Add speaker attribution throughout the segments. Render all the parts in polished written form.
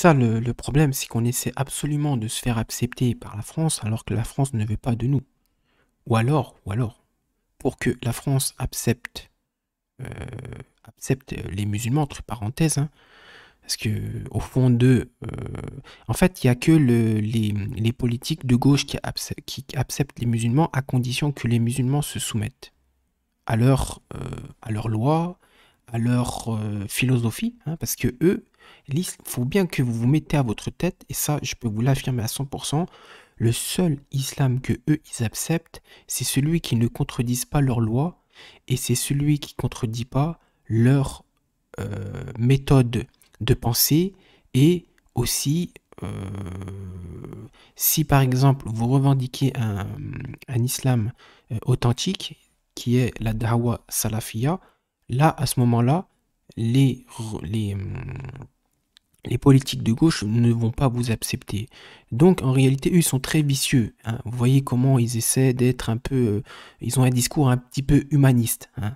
Speaker 1: ça le problème, c'est qu'on essaie absolument de se faire accepter par la France alors que la France ne veut pas de nous. Ou alors, pour que la France euh, accepte les musulmans, entre parenthèses, hein, parce que au fond d'eux, en fait, il n'y a que les politiques de gauche qui acceptent les musulmans à condition que les musulmans se soumettent à leurs lois, à leur philosophie, hein, parce que eux, il faut bien que vous vous mettez à votre tête, et ça, je peux vous l'affirmer à 100%, le seul islam que eux, ils acceptent, c'est celui qui ne contredise pas leurs lois, et c'est celui qui ne contredit pas leur méthode de pensée, et aussi, si par exemple vous revendiquez un islam authentique, qui est la Da'wa Salafiyya, là, à ce moment-là, les, les, les politiques de gauche ne vont pas vous accepter. Donc, en réalité, eux, ils sont très vicieux, hein. Vous voyez comment ils essaient d'être un peu... ils ont un discours un petit peu humaniste, hein.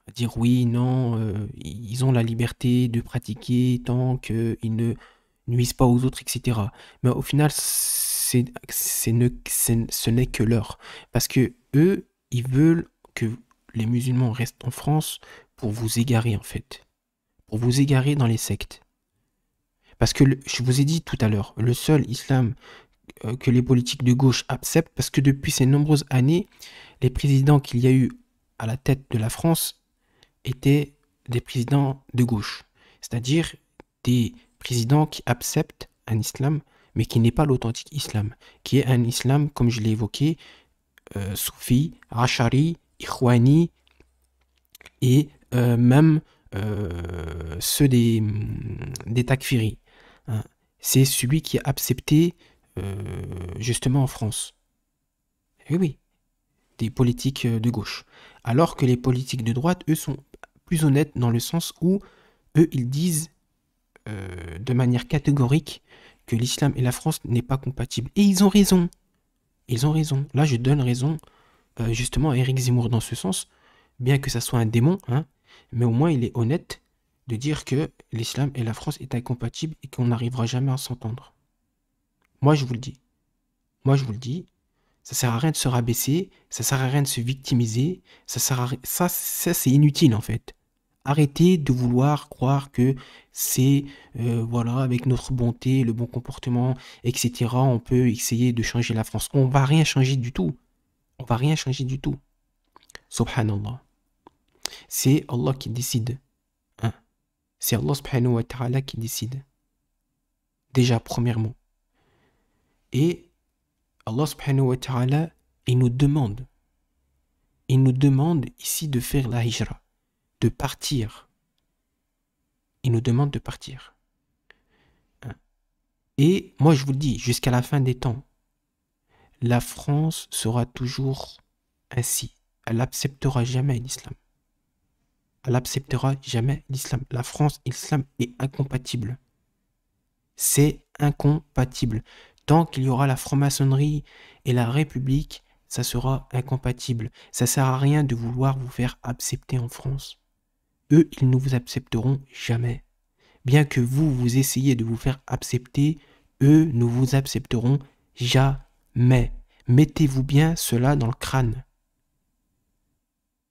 Speaker 1: À dire oui, non, ils ont la liberté de pratiquer tant qu'ils ne nuisent pas aux autres, etc. Mais au final, ce n'est que leur. Parce que eux, ils veulent que les musulmans restent en France pour vous égarer, en fait. Pour vous égarer dans les sectes. Parce que je vous ai dit tout à l'heure, le seul islam que les politiques de gauche acceptent, parce que depuis ces nombreuses années, les présidents qu'il y a eu à la tête de la France étaient des présidents de gauche. C'est-à-dire des présidents qui acceptent un islam, mais qui n'est pas l'authentique islam, qui est un islam, comme je l'ai évoqué, soufi, ashari, ikhwani, et même ceux des takfiris, hein. C'est celui qui est accepté justement en France. Oui, oui, des politiques de gauche. Alors que les politiques de droite, eux, sont plus honnêtes dans le sens où eux, ils disent de manière catégorique que l'islam et la France n'est pas compatible. Et ils ont raison. Ils ont raison. Là, je donne raison justement à Éric Zemmour dans ce sens, bien que ça soit un démon, hein, mais au moins il est honnête de dire que l'islam et la France est incompatible et qu'on n'arrivera jamais à s'entendre. Moi, je vous le dis. Moi, je vous le dis. Ça sert à rien de se rabaisser, ça sert à rien de se victimiser, ça c'est inutile en fait. Arrêtez de vouloir croire que c'est voilà, avec notre bonté, le bon comportement, etc., on peut essayer de changer la France. On va rien changer du tout. On va rien changer du tout. Subhanallah. C'est Allah qui décide, hein. C'est Allah subhanahu wa ta'ala qui décide. Déjà, premièrement. Et Allah subhanahu wa ta'ala, il nous demande ici de faire la hijra, de partir. Il nous demande de partir, hein. Et moi je vous le dis, jusqu'à la fin des temps, la France sera toujours ainsi. Elle n'acceptera jamais l'islam. Elle n'acceptera jamais l'islam. La France et l'islam est incompatible. C'est incompatible. Tant qu'il y aura la franc-maçonnerie et la République, ça sera incompatible. Ça sert à rien de vouloir vous faire accepter en France. Eux, ils ne vous accepteront jamais. Bien que vous, vous essayez de vous faire accepter, eux ne vous accepteront jamais. Mettez-vous bien cela dans le crâne.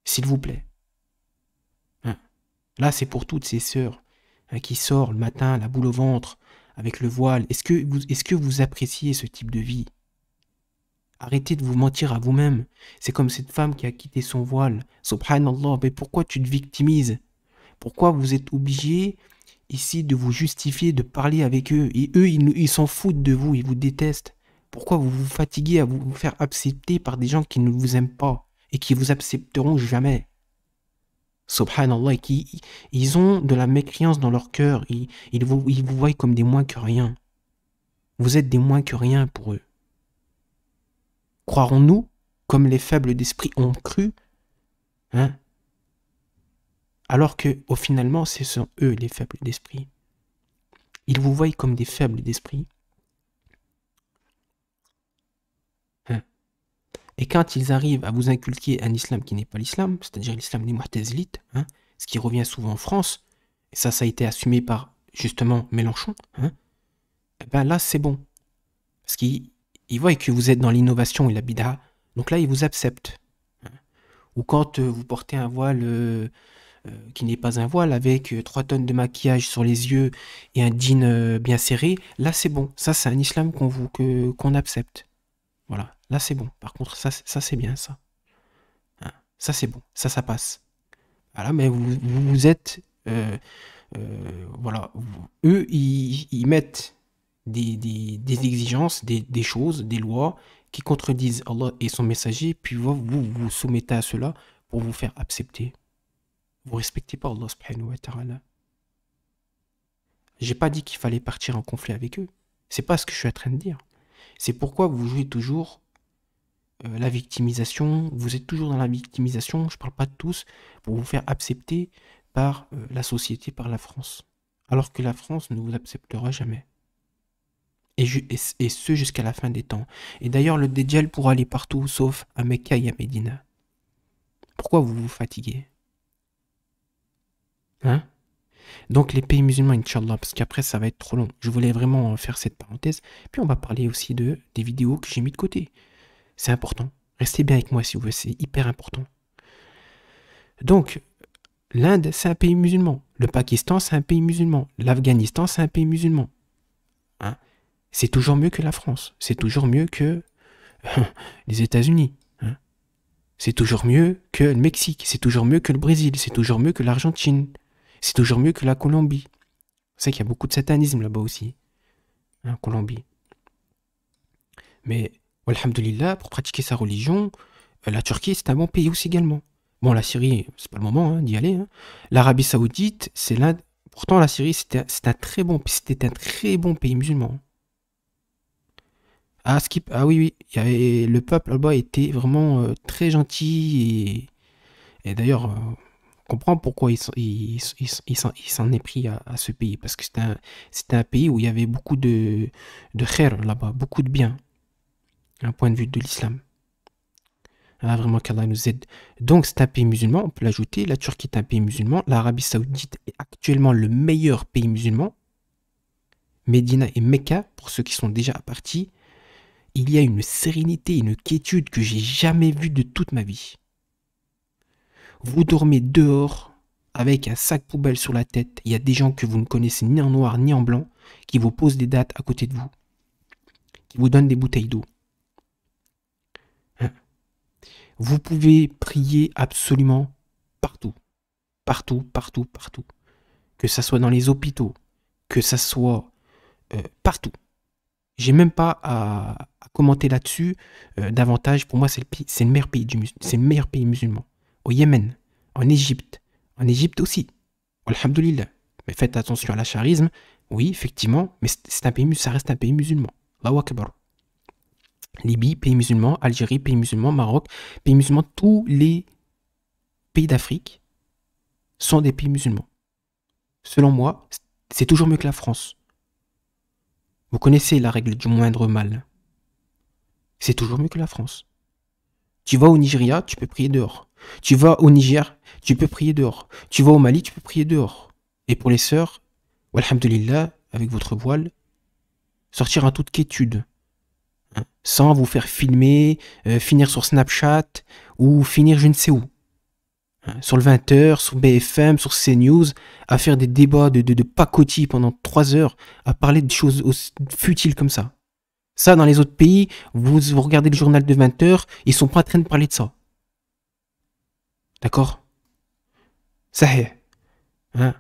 Speaker 1: S'il vous plaît. Hein. Là, c'est pour toutes ces sœurs, hein, qui sortent le matin, la boule au ventre, avec le voile. Est-ce que vous appréciez ce type de vie? Arrêtez de vous mentir à vous-même. C'est comme cette femme qui a quitté son voile. Subhanallah, mais pourquoi tu te victimises? Pourquoi vous êtes obligé ici de vous justifier, de parler avec eux? Et eux, ils s'en foutent de vous, ils vous détestent. Pourquoi vous vous fatiguez à vous faire accepter par des gens qui ne vous aiment pas et qui vous accepteront jamais? Subhanallah, ils ont de la mécréance dans leur cœur. Ils vous voient comme des moins que rien. Vous êtes des moins que rien pour eux. Croirons-nous, comme les faibles d'esprit ont cru, hein? Alors que, au finalement, ce sont eux les faibles d'esprit. Ils vous voient comme des faibles d'esprit, hein? Et quand ils arrivent à vous inculquer un islam qui n'est pas l'islam, c'est-à-dire l'islam des Mu'tazilites, hein, ce qui revient souvent en France, et ça a été assumé par justement Mélenchon, hein, eh ben là c'est bon. Parce qu'ils voient que vous êtes dans l'innovation et la bid'a, donc là ils vous acceptent. Hein. Ou quand vous portez un voile qui n'est pas un voile, avec 3 tonnes de maquillage sur les yeux et un jean bien serré, là c'est bon. Ça c'est un islam qu'on accepte. Voilà, là c'est bon. Par contre ça c'est bien ça. Hein. Ça c'est bon, ça passe. Voilà, mais vous êtes... voilà, eux ils mettent des exigences, des choses, des lois qui contredisent Allah et son messager, puis vous soumettez à cela pour vous faire accepter. Vous respectez pas Allah subhanahu wa ta'ala. J'ai pas dit qu'il fallait partir en conflit avec eux. C'est pas ce que je suis en train de dire. C'est pourquoi vous jouez toujours la victimisation, vous êtes toujours dans la victimisation, je parle pas de tous, pour vous faire accepter par la société, par la France. Alors que la France ne vous acceptera jamais. Et ce jusqu'à la fin des temps. Et d'ailleurs, le Dajjal pourra aller partout, sauf à Mecca et à Médina. Pourquoi vous vous fatiguez? Hein? Donc les pays musulmans, Inch'Allah, parce qu'après ça va être trop long. Je voulais vraiment faire cette parenthèse. Puis on va parler aussi des vidéos que j'ai mis de côté. C'est important. Restez bien avec moi si vous voulez, c'est hyper important. Donc, l'Inde, c'est un pays musulman. Le Pakistan, c'est un pays musulman. L'Afghanistan, c'est un pays musulman. Hein? C'est toujours mieux que la France. C'est toujours mieux que les États-Unis. Hein? C'est toujours mieux que le Mexique. C'est toujours mieux que le Brésil. C'est toujours mieux que l'Argentine. C'est toujours mieux que la Colombie. Vous savez qu'il y a beaucoup de satanisme là-bas aussi. En Colombie. Mais, alhamdoulilah, pour pratiquer sa religion, la Turquie, c'est un bon pays aussi également. Bon, la Syrie, c'est pas le moment d'y aller. Hein. L'Arabie Saoudite, c'est l'un. Pourtant, la Syrie, c'était un très bon pays musulman. Ah oui, le peuple là-bas était vraiment très gentil et d'ailleurs, on comprend pourquoi il s'en est pris à ce pays. Parce que c'était un pays où il y avait beaucoup de khair là-bas, beaucoup de bien, d'un point de vue de l'islam. Ah, vraiment qu'Allah nous aide. Donc c'est un pays musulman, on peut l'ajouter. La Turquie est un pays musulman. L'Arabie Saoudite est actuellement le meilleur pays musulman. Médina et Mecca, pour ceux qui sont déjà partis, il y a une sérénité, une quiétude que j'ai jamais vue de toute ma vie. Vous dormez dehors avec un sac poubelle sur la tête. Il y a des gens que vous ne connaissez ni en noir ni en blanc qui vous posent des dates à côté de vous, qui vous donnent des bouteilles d'eau. Hein? Vous pouvez prier absolument partout. Partout. Que ça soit dans les hôpitaux, que ça soit partout. J'ai même pas à commenter là-dessus davantage. Pour moi, c'est le meilleur pays musulman. Au Yémen, en Égypte aussi. Alhamdoulilah. Mais faites attention à l'acharisme. Oui, effectivement, mais ça reste un pays musulman. Allahu Akbar. Libye, pays musulman. Algérie, pays musulman. Maroc, pays musulman. Tous les pays d'Afrique sont des pays musulmans. Selon moi, c'est toujours mieux que la France. Vous connaissez la règle du moindre mal. C'est toujours mieux que la France. Tu vas au Nigeria, tu peux prier dehors. Tu vas au Niger, tu peux prier dehors. Tu vas au Mali, tu peux prier dehors. Et pour les sœurs, alhamdoulilah, avec votre voile, sortir en toute quiétude. Hein, sans vous faire filmer, finir sur Snapchat ou finir je ne sais où. Hein, sur le 20h, sur BFM, sur CNews, à faire des débats de pacotille pendant 3 heures, à parler de choses aussi futiles comme ça. Ça, dans les autres pays, vous regardez le journal de 20h, ils sont pas en train de parler de ça. D'accord? Ça est. Hein?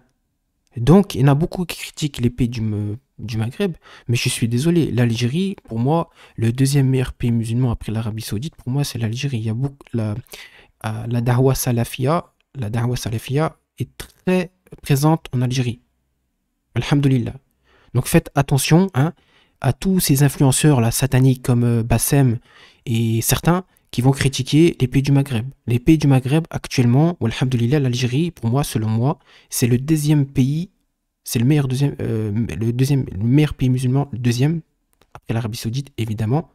Speaker 1: Donc, il y en a beaucoup qui critiquent les pays du Maghreb, mais je suis désolé. L'Algérie, pour moi, le deuxième meilleur pays musulman après l'Arabie Saoudite, pour moi, c'est l'Algérie. Il y a beaucoup, la da'wa salafia est très présente en Algérie. Alhamdoulilah. Donc, faites attention, hein, à tous ces influenceurs là, sataniques comme Bassem et certains qui vont critiquer les pays du Maghreb. Les pays du Maghreb, actuellement, alhamdoulilah, l'Algérie, pour moi, selon moi, c'est le deuxième pays, c'est le meilleur le meilleur pays musulman, le deuxième, après l'Arabie Saoudite, évidemment,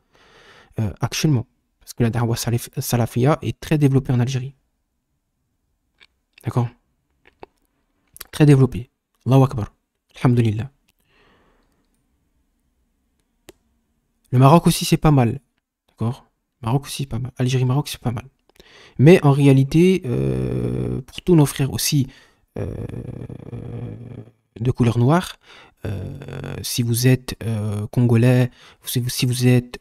Speaker 1: actuellement. Parce que la da'wa salafia est très développée en Algérie. D'accord? Très développée. Allahu Akbar. Alhamdulillah. Le Maroc aussi, c'est pas mal. D'accord? Maroc aussi, pas mal. Algérie, Maroc, c'est pas mal. Mais en réalité, pour tous nos frères aussi euh, de couleur noire, si vous êtes congolais, si vous êtes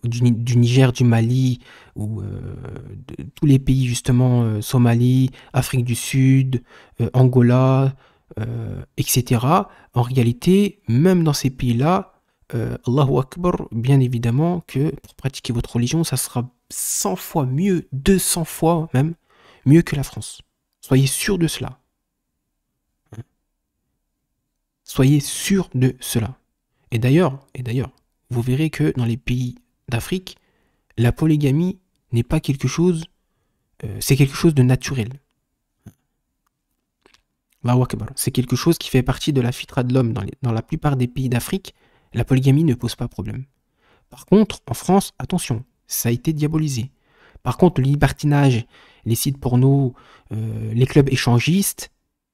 Speaker 1: du Niger, du Mali, ou de tous les pays justement, Somalie, Afrique du Sud, Angola, etc., en réalité, même dans ces pays-là, Allahu Akbar, bien évidemment que pour pratiquer votre religion, ça sera 100 fois mieux, 200 fois même, mieux que la France. Soyez sûr de cela. Soyez sûr de cela. Et d'ailleurs, vous verrez que dans les pays d'Afrique, la polygamie n'est pas quelque chose, c'est quelque chose de naturel. Allahu Akbar. C'est quelque chose qui fait partie de la fitra de l'homme. Dans la plupart des pays d'Afrique, la polygamie ne pose pas problème. Par contre, en France, attention, ça a été diabolisé. Par contre, le libertinage, les sites porno, les clubs échangistes,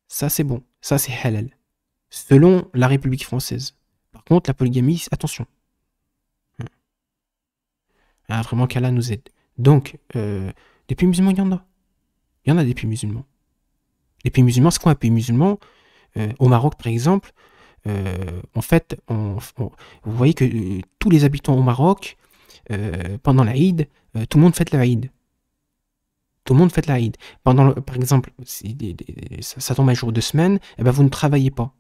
Speaker 1: ça c'est bon, ça c'est halal. Selon la République française. Par contre, la polygamie, attention. Ah, vraiment qu'Allah nous aide. Donc, des pays musulmans, il y en a. Il y en a des pays musulmans. Les pays musulmans, c'est quoi un pays musulman? Au Maroc, par exemple, en fait, vous voyez que tous les habitants au Maroc, pendant l'Aïd, tout le monde fête l'Aïd. Tout le monde fête l'Aïd. Par exemple, si ça tombe un jour de semaine, eh ben, vous ne travaillez pas.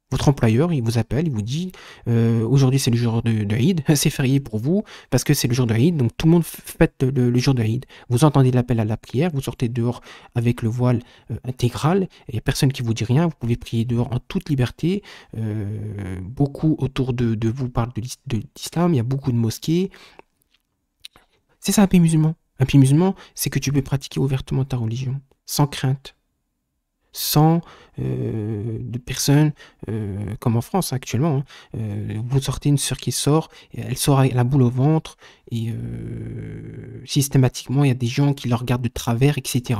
Speaker 1: Votre employeur, il vous appelle, il vous dit aujourd'hui c'est le jour de Eid, c'est férié pour vous parce que c'est le jour de Eid, donc tout le monde fête le jour de Eid. Vous entendez l'appel à la prière, vous sortez dehors avec le voile intégral, et il n'y a personne qui vous dit rien, vous pouvez prier dehors en toute liberté. Beaucoup autour de vous parlent de l'islam, il y a beaucoup de mosquées. C'est ça un pays musulman. Un pays musulman, c'est que tu peux pratiquer ouvertement ta religion, sans crainte. Sans de personnes comme en France actuellement. Vous sortez une sœur qui sort, et elle sort avec la boule au ventre, et systématiquement, il y a des gens qui la regardent de travers, etc.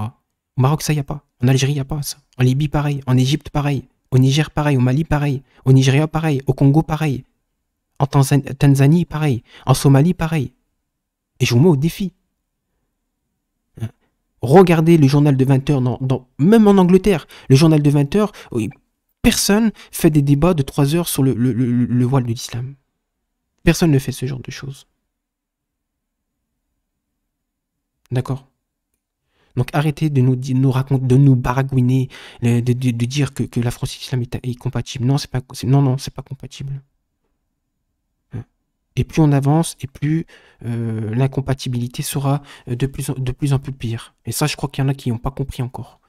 Speaker 1: Au Maroc, ça, il n'y a pas. En Algérie, il n'y a pas ça. En Libye, pareil. En Égypte, pareil. Au Niger, pareil. Au Mali, pareil. Au Nigeria, pareil. Au Congo, pareil. En Tanzanie, pareil. En Somalie, pareil. Et je vous mets au défi. Regardez le journal de 20h, même en Angleterre, le journal de 20h, oui, personne fait des débats de 3 heures sur le voile de l'islam. Personne ne fait ce genre de choses. D'accord? Donc arrêtez de nous raconter, de nous baragouiner, de dire que la France islam est compatible. Non, c'est pas compatible. Et plus on avance, et plus l'incompatibilité sera de plus en plus pire. Et ça, je crois qu'il y en a qui n'ont pas compris encore.